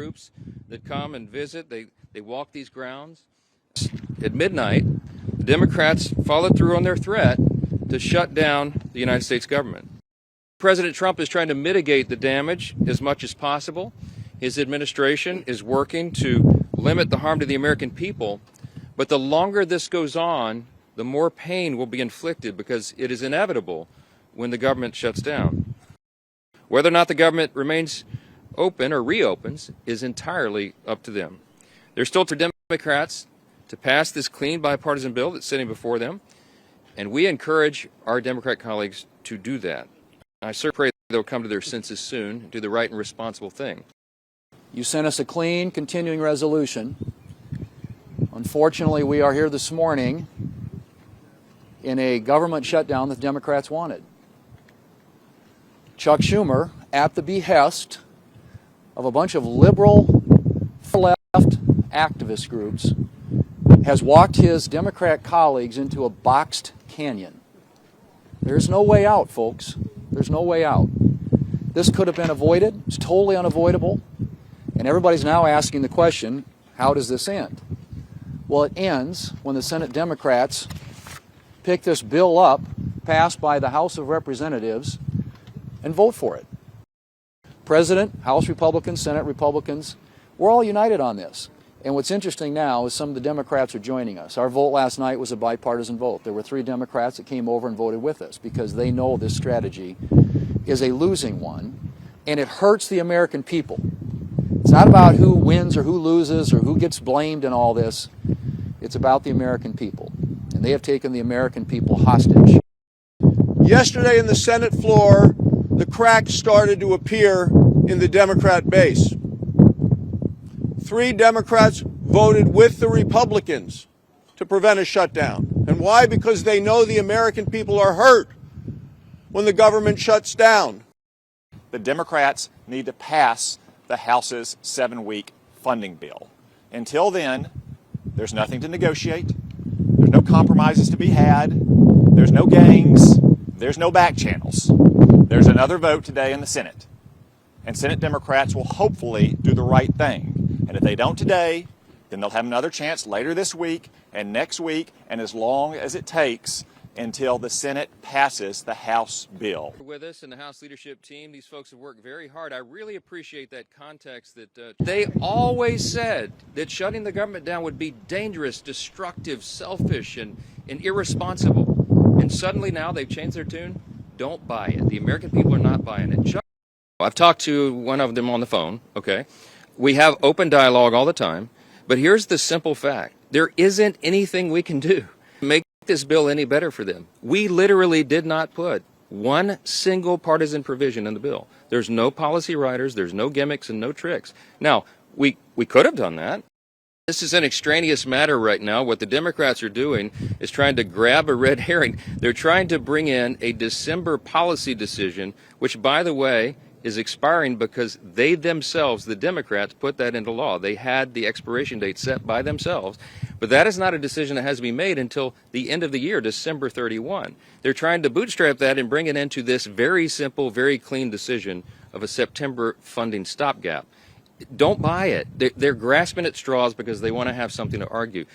groups that come and visit. They walk these grounds. At midnight, the Democrats followed through on their threat to shut down the United States government. President Trump is trying to mitigate the damage as much as possible. His administration is working to limit the harm to the American people. But the longer this goes on, the more pain will be inflicted because it is inevitable when the government shuts down. Whether or not the government remains open or reopens is entirely up to them. They're still for Democrats to pass this clean bipartisan bill that's sitting before them, and we encourage our Democrat colleagues to do that. I certainly pray they'll come to their senses soon and do the right and responsible thing. You sent us a clean, continuing resolution. Unfortunately, we are here this morning in a government shutdown that the Democrats wanted. Chuck Schumer, at the behest of a bunch of liberal, left activist groups, has walked his Democrat colleagues into a boxed canyon. There's no way out, folks. There's no way out. This could have been avoided. It's totally unavoidable. And everybody's now asking the question, how does this end? Well, it ends when the Senate Democrats pick this bill up, passed by the House of Representatives, and vote for it. President, House Republicans, Senate Republicans, we're all united on this. And what's interesting now is some of the Democrats are joining us. Our vote last night was a bipartisan vote. There were 3 Democrats that came over and voted with us because they know this strategy is a losing one, and it hurts the American people. It's not about who wins or who loses or who gets blamed in all this. It's about the American people, and they have taken the American people hostage. Yesterday in the Senate floor, the cracks started to appear in the Democrat base. 3 Democrats voted with the Republicans to prevent a shutdown. And why? Because they know the American people are hurt when the government shuts down. The Democrats need to pass the House's 7-week funding bill. Until then, there's nothing to negotiate. There's no compromises to be had. There's no games. There's no back channels. There's another vote today in the Senate. And Senate Democrats will hopefully do the right thing. And if they don't today, then they'll have another chance later this week and next week, and as long as it takes until the Senate passes the House bill. With us and the House leadership team, these folks have worked very hard. I really appreciate that context that they always said that shutting the government down would be dangerous, destructive, selfish, and irresponsible. And suddenly now they've changed their tune. Don't buy it. The American people are not buying it. I've talked to one of them on the phone, okay? We have open dialogue all the time, but here's the simple fact. There isn't anything we can do to make this bill any better for them. We literally did not put one single partisan provision in the bill. There's no policy writers, there's no gimmicks and no tricks. Now, we could have done that. This is an extraneous matter right now. What the Democrats are doing is trying to grab a red herring. They're trying to bring in a December policy decision, which, by the way, is expiring because they themselves, the Democrats, put that into law. They had the expiration date set by themselves, but that is not a decision that has to be made until the end of the year, December 31. They're trying to bootstrap that and bring it into this very simple, very clean decision of a September funding stopgap. Don't buy it. They're grasping at straws because they want to have something to argue.